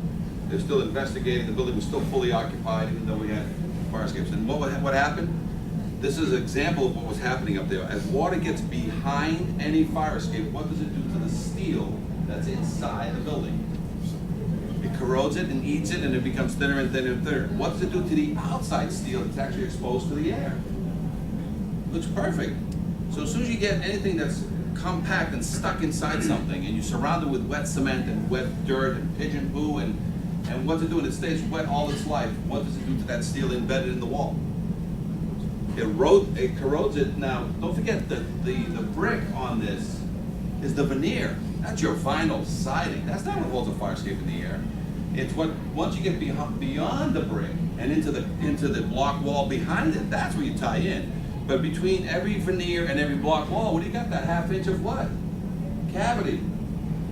Speaker 1: They're still investigating, the building was still fully occupied, even though we had fire escapes. And what happened? This is an example of what was happening up there. As water gets behind any fire escape, what does it do to the steel that's inside the building? It corrodes it and eats it, and it becomes thinner and thinner and thinner. What does it do to the outside steel that's actually exposed to the air? Looks perfect. So as soon as you get anything that's compact and stuck inside something, and you surround it with wet cement and wet dirt and pigeon poo, and what's it doing? It stays wet all its life. What does it do to that steel embedded in the wall? It corrodes it. Now, don't forget that the brick on this is the veneer. That's your vinyl siding. That's not what holds a fire escape in the air. It's what, once you get beyond the brick and into the block wall behind it, that's where you tie in. But between every veneer and every block wall, what do you got? That 1/2 inch of what? Cavity.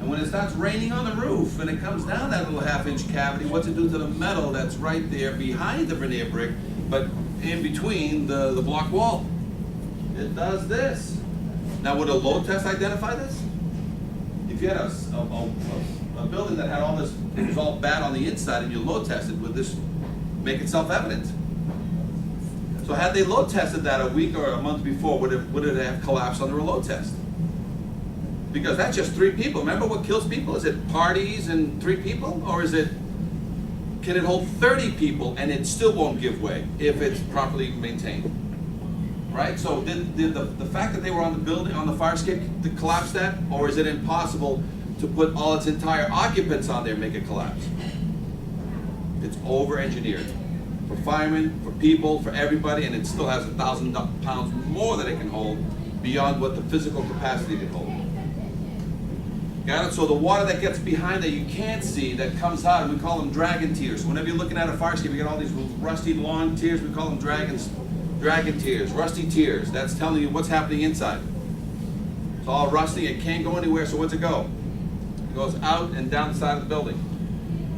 Speaker 1: And when it starts raining on the roof and it comes down that little 1/2 inch cavity, what's it do to the metal that's right there behind the veneer brick, but in between the block wall? It does this. Now, would a load test identify this? If you had a building that had all this, it was all bad on the inside, and you load tested, would this make it self-evident? So had they load tested that a week or a month before, would it have collapsed under a load test? Because that's just 3 people. Remember what kills people? Is it parties and 3 people? Or can it hold 30 people and it still won't give way if it's properly maintained? Right? So did the fact that they were on the building, on the fire escape, to collapse that? Or is it impossible to put all its entire occupants on there and make it collapse? It's over-engineered. For firemen, for people, for everybody, and it still has 1,000 pounds more that it can hold beyond what the physical capacity can hold. Got it? So the water that gets behind that you can't see, that comes out, and we call them dragon tears. Whenever you're looking at a fire escape, you get all these rusty, long tears. We call them dragon tears, rusty tears. That's telling you what's happening inside. It's all rusty. It can't go anywhere, so where's it go? It goes out and down the side of the building.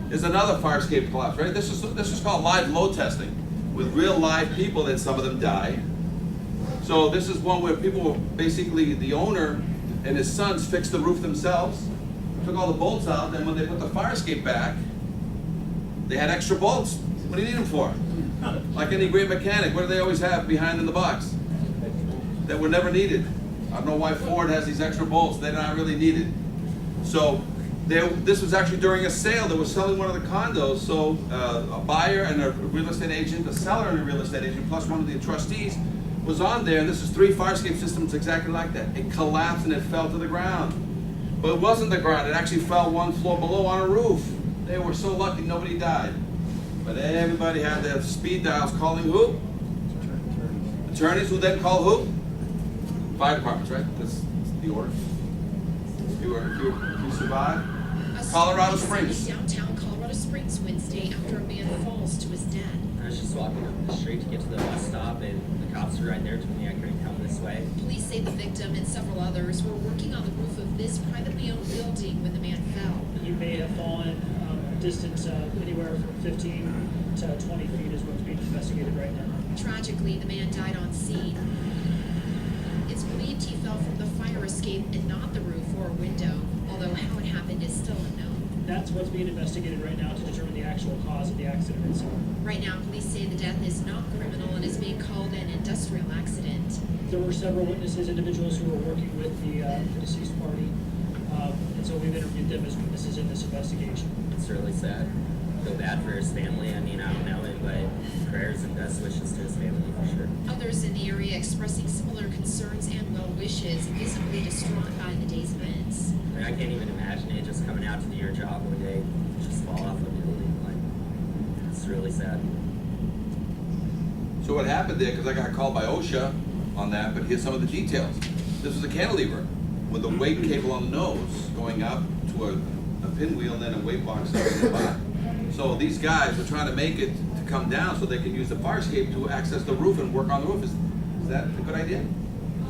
Speaker 1: There's another fire escape collapse, right? This is called live load testing with real live people, and some of them die. So this is one where people were basically, the owner and his sons fixed the roof themselves, took all the bolts out, and when they put the fire escape back, They had extra bolts. What do you need them for? Like any great mechanic, what do they always have behind in the box? That were never needed. I don't know why Ford has these extra bolts. They're not really needed. So this was actually during a sale. They were selling one of the condos. So a buyer and a real estate agent, a seller and a real estate agent, plus one of the trustees was on there. And this is 3 fire escape systems exactly like that. It collapsed and it fell to the ground. But it wasn't the ground. It actually fell 1 floor below on a roof. They were so lucky nobody died. But everybody had their speed dials calling who? Attorneys who then call who? Fire departments, right? That's the order. If you survive. Colorado Springs.
Speaker 12: Downtown Colorado Springs Wednesday after a man falls to his death.
Speaker 13: I was just walking up the street to get to the bus stop, and the cops were right there told me I couldn't come this way.
Speaker 12: Police say the victim and several others were working on the roof of this privately owned building when the man fell.
Speaker 14: He may have fallen distance anywhere from 15 to 20 feet is what's being investigated right now.
Speaker 12: Tragically, the man died on scene. It's believed he fell from the fire escape and not the roof or a window, although how it happened is still unknown.
Speaker 14: That's what's being investigated right now to determine the actual cause of the accident itself.
Speaker 12: Right now, police say the death is not criminal and is being called an industrial accident.
Speaker 14: There were several witnesses, individuals who were working with the deceased party, and so we've interviewed them as witnesses in this investigation.
Speaker 13: It's really sad. I feel bad for his family. I mean, I don't know him, but prayers and best wishes to his family for sure.
Speaker 12: Others in the area expressing similar concerns and well wishes, visibly distraught by the day's events.
Speaker 13: I mean, I can't even imagine it just coming out to do your job one day, just fall off a building. Like, it's really sad.
Speaker 1: So what happened there, because I got called by OSHA on that, but here's some of the details. This was a cantilever with a weight cable on the nose going up to a pinwheel and then a weight box up in the bottom. So these guys were trying to make it to come down so they could use the fire escape to access the roof and work on the roof. Is that a good idea?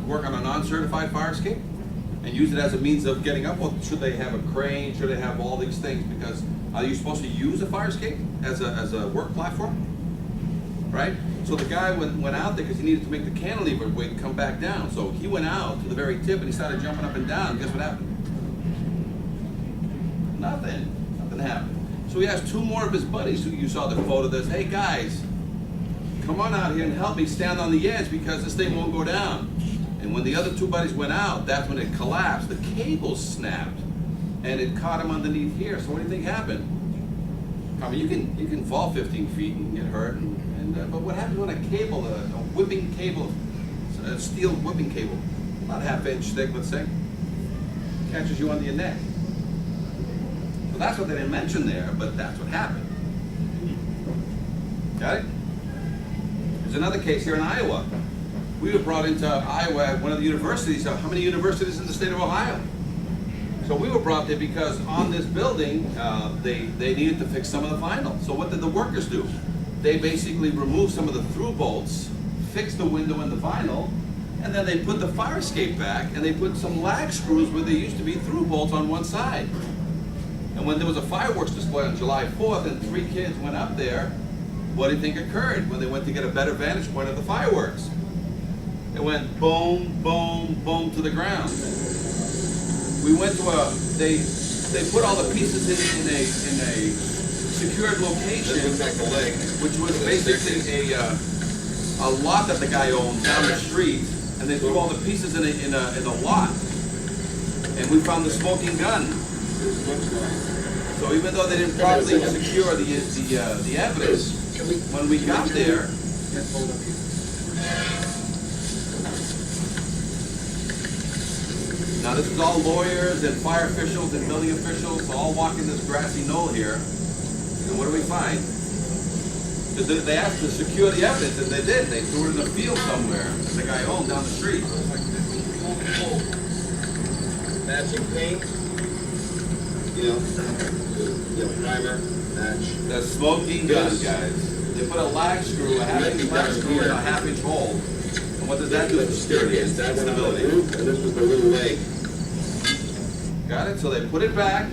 Speaker 1: Work on a non-certified fire escape and use it as a means of getting up? Well, should they have a crane? Should they have all these things? Because are you supposed to use a fire escape as a work platform? Right? So the guy went out there because he needed to make the cantilever weight and come back down. So he went out to the very tip and he started jumping up and down. Guess what happened? Nothing happened. So he asked 2 more of his buddies who you saw the photo that says, hey guys, come on out here and help me stand on the edge because this thing won't go down. And when the other 2 buddies went out, that's when it collapsed. The cable snapped and it caught him underneath here. So what do you think happened? I mean, you can fall 15 feet and get hurt. But what happens when a cable, a whipping cable, a steel whipping cable, about a half-inch thick, let's say, catches you under your neck? So that's what they didn't mention there, but that's what happened. Got it? There's another case here in Iowa. We were brought into Iowa at one of the universities. How many universities in the state of Ohio? So we were brought there because on this building, they needed to fix some of the vinyl. So what did the workers do? They basically removed some of the through bolts, fixed the window and the vinyl, and then they put the fire escape back and they put some lag screws where there used to be through bolts on one side. And when there was a fireworks display on July 4th and 3 kids went up there, what do you think occurred when they went to get a better vantage point of the fireworks? It went boom, boom, boom to the ground. We went to they put all the pieces in a secured location, which was basically a lot that the guy owned down the street, and they threw all the pieces in a lot. And we found the smoking gun. So even though they didn't properly secure the evidence, when we got there, now this is all lawyers and fire officials and building officials all walking this grassy knoll here. And what do we find? They asked to secure the evidence, and they did. They threw it in a field somewhere. The guy owned down the street.
Speaker 7: Matching paint, primer, match.
Speaker 1: The smoking gun, guys. They put a lag screw, a half-inch lag screw in a half-inch hole. And what does that do to security and stability?
Speaker 7: And this was the little leg.
Speaker 1: Got it? So they put it back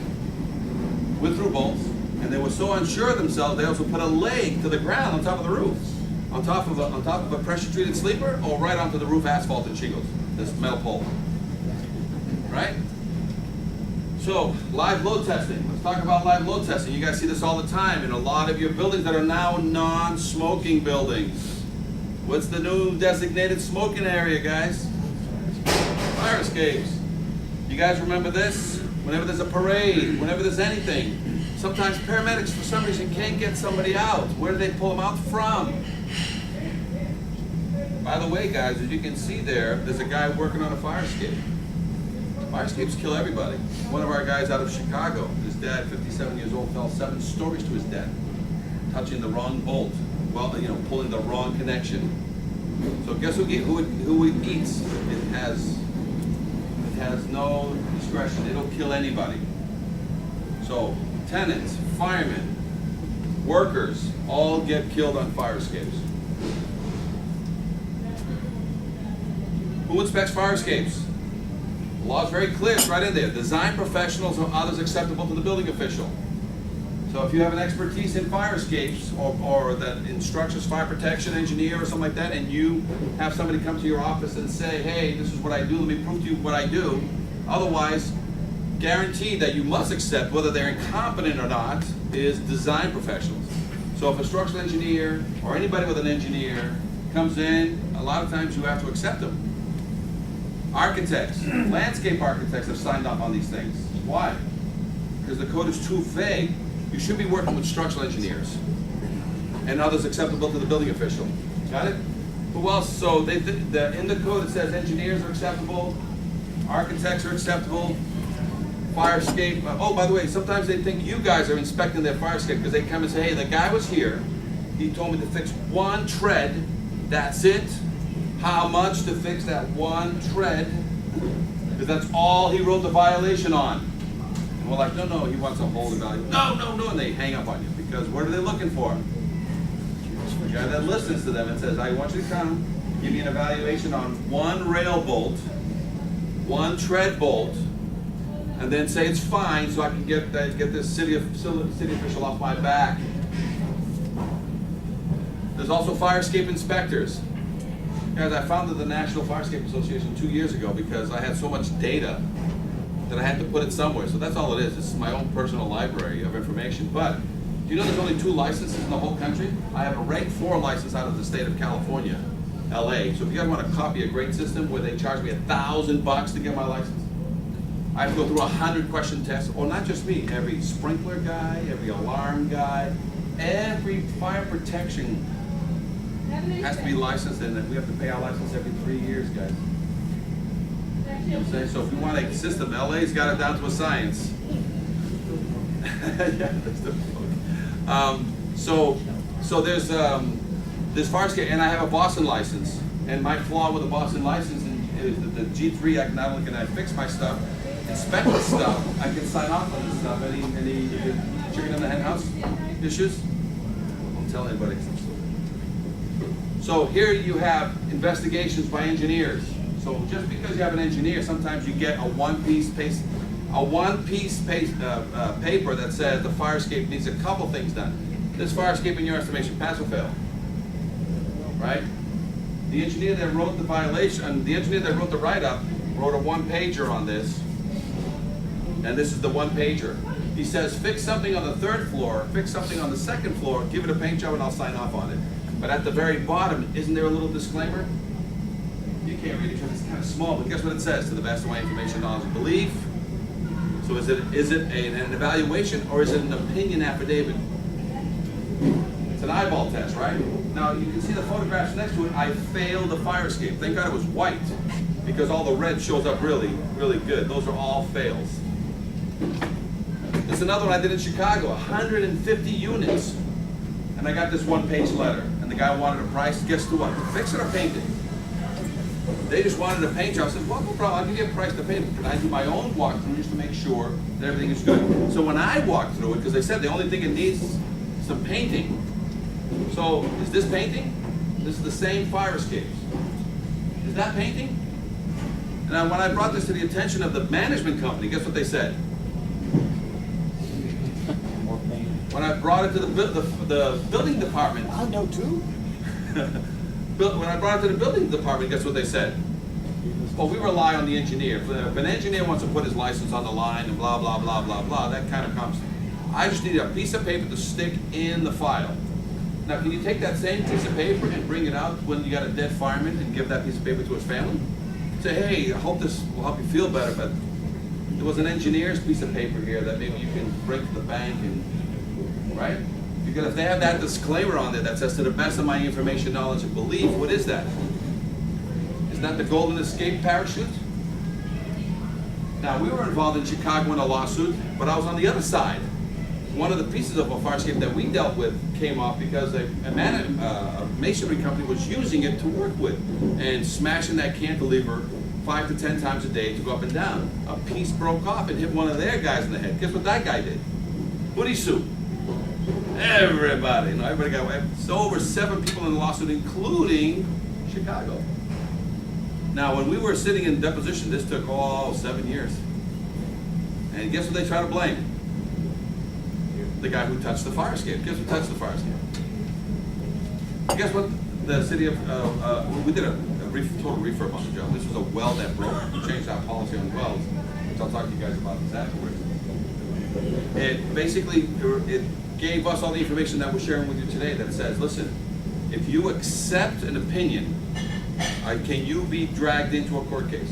Speaker 1: with through bolts. And they were so unsure of themselves, they also put a leg to the ground on top of the roof. On top of a pressure-treated sleeper, or right onto the roof asphalt and shingles. This metal pole. Right? So, live load testing. Let's talk about live load testing. You guys see this all the time in a lot of your buildings that are now non-smoking buildings. What's the new designated smoking area, guys? Fire escapes. You guys remember this? Whenever there's a parade, whenever there's anything, sometimes paramedics for some reason can't get somebody out. Where do they pull them out from? By the way, guys, as you can see there's a guy working on a fire escape. Fire escapes kill everybody. One of our guys out of Chicago, his dad, 57 years old, fell 7 stories to his death, touching the wrong bolt. Well, pulling the wrong connection. So guess who it eats? It has no discretion. It'll kill anybody. So tenants, firemen, workers, all get killed on fire escapes. Who inspects fire escapes? The law is very clear, it's right in there. Design professionals or others acceptable to the building official. So if you have an expertise in fire escapes or that instructs as fire protection engineer or something like that, and you have somebody come to your office and say, hey, this is what I do, let me prove to you what I do. Otherwise, guaranteed that you must accept, whether they're incompetent or not, is design professionals. So if a structural engineer or anybody with an engineer comes in, a lot of times you have to accept them. Architects, landscape architects have signed off on these things. Why? Because the code is too vague. You should be working with structural engineers and others acceptable to the building official. Got it? Who else? So in the code it says engineers are acceptable, architects are acceptable, fire escape. Oh, by the way, sometimes they think you guys are inspecting their fire escape because they come and say, hey, the guy was here. He told me to fix one tread. That's it. How much to fix that one tread? Because that's all he wrote the violation on. And we're like, no, he wants a whole evaluation. No, and they hang up on you because what are they looking for? The guy that listens to them and says, I want you to come, give me an evaluation on one rail bolt, one tread bolt, and then say it's fine so I can get this city official off my back. There's also fire escape inspectors. Guys, I founded the National Fire Escape Association 2 years ago because I had so much data that I had to put it somewhere. So that's all it is. It's my own personal library of information. But do you know there's only 2 licenses in the whole country? I have a rank 4 license out of the state of California, LA. So if you guys want to copy a great system where they charge me $1,000 to get my license, I have to go through 100 question tests, or not just me, every sprinkler guy, every alarm guy, every fire protection has to be licensed, and we have to pay our license every 3 years, guys. You know what I'm saying? So if we want a system, LA's got it down to a science. Yeah, that's the book. So there's fire escape, and I have a Boston license. And my flaw with a Boston license is that the G3, not only can I fix my stuff, inspect the stuff, I can sign off on this stuff. Any chicken in the hen house issues? Don't tell anybody. So here you have investigations by engineers. So just because you have an engineer, sometimes you get a one-piece paper that says the fire escape needs a couple things done. This fire escape, in your estimation, pass or fail? Right? The engineer that wrote the violation, the engineer that wrote the write-up, wrote a one-pager on this, and this is the one-pager. He says, fix something on the 3rd floor, fix something on the 2nd floor, give it a paint job, and I'll sign off on it. But at the very bottom, isn't there a little disclaimer? You can't read it because it's kind of small, but guess what it says? To the best of my information, knowledge, and belief. So is it an evaluation or is it an opinion affidavit? It's an eyeball test, right? Now you can see the photographs next to it. I failed the fire escape. Thank God it was white because all the red shows up really, really good. Those are all fails. There's another one I did in Chicago, 150 units. And I got this one-page letter, and the guy wanted a price. Guess what? Fix it or paint it? They just wanted a paint job. I said, well, no problem. I'll give you a price to paint it. But I do my own walkthrough just to make sure that everything is good. So when I walked through it, because they said the only thing it needs is some painting. So is this painting? This is the same fire escapes. Is that painting? And when I brought this to the attention of the management company, guess what they said? When I brought it to the building department.
Speaker 4: I know too.
Speaker 1: When I brought it to the building department, guess what they said? well, we rely on the engineer. If an engineer wants to put his license on the line and blah, blah, blah, blah, blah, that kind of comes. I just need a piece of paper to stick in the file. Now, can you take that same piece of paper and bring it out when you got a dead fireman and give that piece of paper to his family? Say, hey, I hope this will help you feel better, but there was an engineer's piece of paper here that maybe you can bring to the bank and, right? Because if they have that disclaimer on there that says, to the best of my information, knowledge, and belief, what is that? Isn't that the Golden Escape parachute? Now, we were involved in Chicago in a lawsuit, but I was on the other side. One of the pieces of a fire escape that we dealt with came off because a masonry company was using it to work with and smashing that cantilever 5 to 10 times a day to go up and down. A piece broke off and hit one of their guys in the head. Guess what that guy did? Who'd he sue? Everybody. You know, everybody got so over 7 people in the lawsuit, including Chicago. Now, when we were sitting in deposition, this took all 7 years. And guess what they try to blame? The guy who touched the fire escape. Guess who touched the fire escape? Guess what? The city of, we did a total refurb on the job. This was a well that broke. We changed our policy on welds, which I'll talk to you guys about this afterwards. It basically, it gave us all the information that we're sharing with you today that says, listen, if you accept an opinion, can you be dragged into a court case?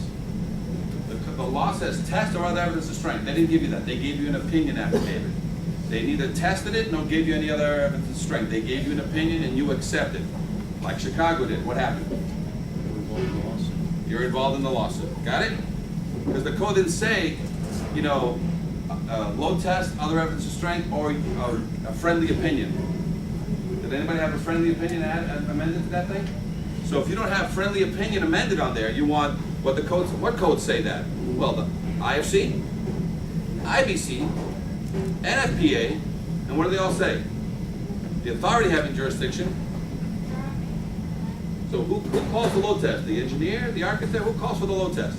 Speaker 1: The law says test or other evidence of strength. They didn't give you that. They gave you an opinion affidavit. They neither tested it nor gave you any other evidence of strength. They gave you an opinion and you accepted, like Chicago did. What happened? You're involved in the lawsuit. Got it? Because the code didn't say, you know, low test, other evidence of strength, or a friendly opinion. Did anybody have a friendly opinion amended to that thing? So if you don't have friendly opinion amended on there, you want what the codes. What codes say that? Well, the IFC, IBC, NFPA, and what do they all say? The authority having jurisdiction. So who calls the load test? The engineer, the architect? Who calls for the load test?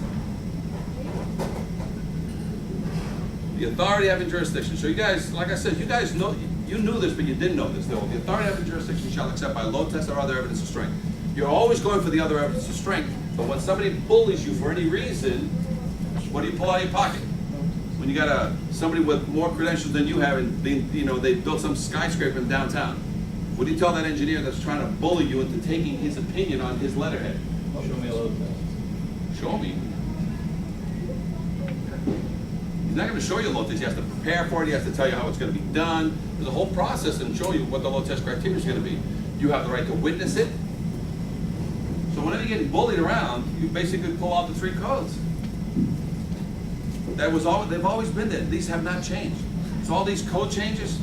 Speaker 1: The authority having jurisdiction. So you guys, like I said, you guys know, you knew this, but you didn't know this. Though the authority having jurisdiction shall accept by load test or other evidence of strength. You're always going for the other evidence of strength, but when somebody bullies you for any reason, what do you pull out of your pocket? When you got somebody with more credentials than you have, and you know they built some skyscraper in downtown, what do you tell that engineer that's trying to bully you into taking his opinion on his letterhead?
Speaker 2: Show me a load test.
Speaker 1: Show me. He's not going to show you a load test. He has to prepare for it. He has to tell you how it's going to be done. There's a whole process and show you what the load test criteria is going to be. You have the right to witness it. So whenever you're getting bullied around, you basically pull out the 3 codes. That was all. They've always been there. These have not changed. So all these code changes,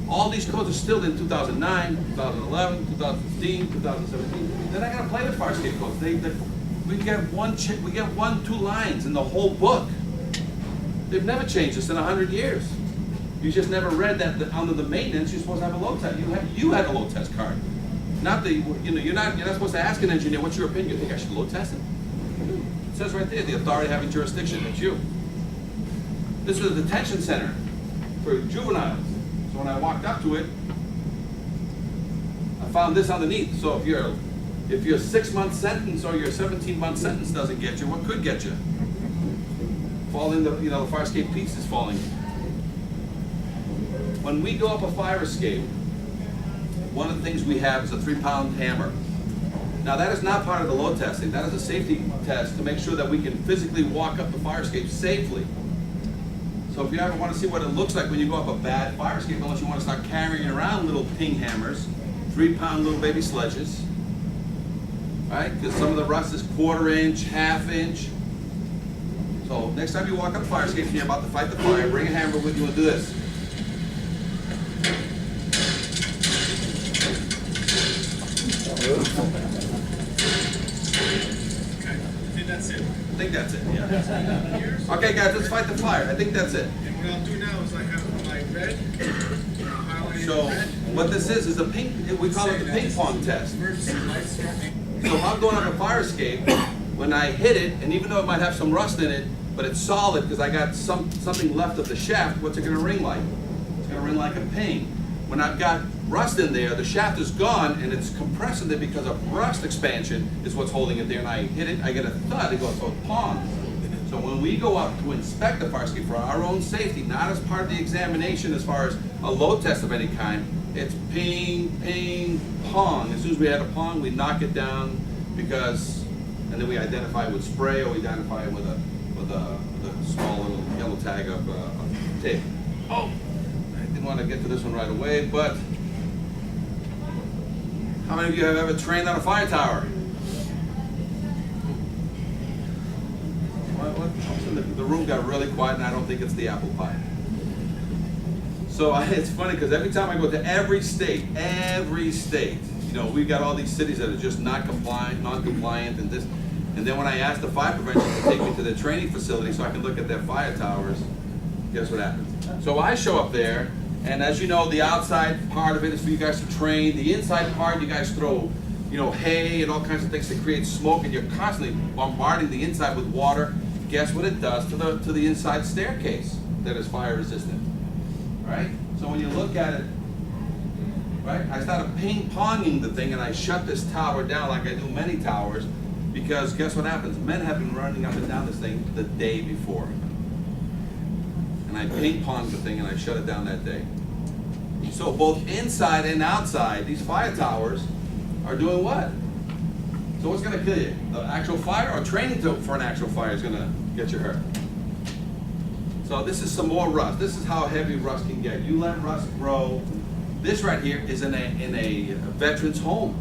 Speaker 1: all these codes are still in 2009, 2011, 2015, 2017. They're not going to play with fire escape codes. We get 1, 2 lines in the whole book. They've never changed this in 100 years. You just never read that under the maintenance you're supposed to have a load test. You had a load test card. Not the, you know, you're not supposed to ask an engineer, what's your opinion? You think I should load test it? It says right there, the authority having jurisdiction, it's you. This is a detention center for juveniles. So when I walked up to it, I found this underneath. So if your 6-month sentence or your 17-month sentence doesn't get you, what could get you? Fall in the, you know, the fire escape piece is falling. When we go up a fire escape, one of the things we have is a 3-pound hammer. Now that is not part of the load testing. That is a safety test to make sure that we can physically walk up the fire escape safely. So if you ever want to see what it looks like when you go up a bad fire escape, unless you want to start carrying around little ping hammers, 3-pound little baby sledges, right? Because some of the rust is 1/4 inch, 1/2 inch. So next time you walk up fire escape and you're about to fight the fire, bring a hammer with you and do this.
Speaker 15: That's it.
Speaker 1: I think that's it, yeah. Okay guys, let's fight the fire. I think that's it.
Speaker 15: And what I'll do now is I have my red, highlighted
Speaker 1: So
Speaker 15: red.
Speaker 1: what this is a ping, we call it the ping pong test. So if I'm going up a fire escape, when I hit it, and even though it might have some rust in it, but it's solid because I got something left of the shaft, what's it going to ring like? It's going to ring like a ping. When I've got rust in there, the shaft is gone, and it's compressing it because of rust expansion is what's holding it there, and I hit it, I get a thud, it goes, so it pongs. So when we go up to inspect the fire escape for our own safety, not as part of the examination as far as a load test of any kind, it's ping, ping, pong. As soon as we add a pong, we knock it down because, and then we identify it with spray, or we identify it with a small little yellow tag of tape. Oh, I didn't want to get to this one right away, but how many of you have ever trained on a fire tower? The room got really quiet, and I don't think it's the apple pie. So it's funny because every time I go to every state, you know, we've got all these cities that are just not compliant, non-compliant, and this. And then when I ask the fire prevention to take me to the training facility so I can look at their fire towers, guess what happens? So I show up there, and as you know, the outside part of it is for you guys to train. The inside part, you guys throw, you know, hay and all kinds of things to create smoke, and you're constantly bombarding the inside with water. Guess what it does to the inside staircase that is fire resistant, right? So when you look at it, right, I started ping-ponging the thing, and I shut this tower down like I do many towers, because guess what happens? Men have been running up and down this thing the day before. And I ping-ponged the thing, and I shut it down that day. So both inside and outside, these fire towers are doing what? So what's gonna kill you? The actual fire, or training for an actual fire is gonna get you hurt? So this is some more rust. This is how heavy rust can get. You let rust grow. This right here is in a veteran's home.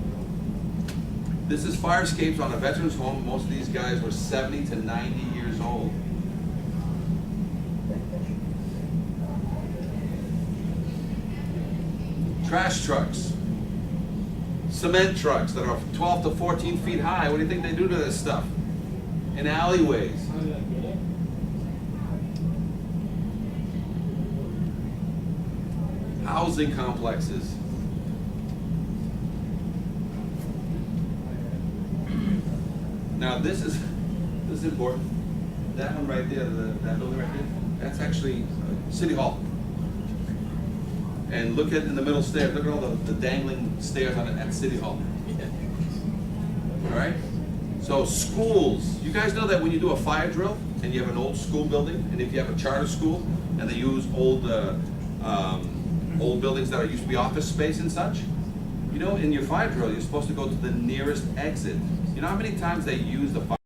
Speaker 1: This is fire escapes on a veteran's home. Most of these guys were 70 to 90 years old. Trash trucks. Cement trucks that are 12 to 14 feet high. What do you think they do to this stuff? In alleyways. Housing complexes. Now this is important. That one right there, that building right there, that's actually City Hall. And look at in the middle stairs, look at all the dangling stairs on it at City Hall. All right? So schools, you guys know that when you do a fire drill and you have an old school building, and if you have a charter school and they use old buildings that used to be office space and such, you know, in your fire drill, you're supposed to go to the nearest exit. You know how many times they use the fire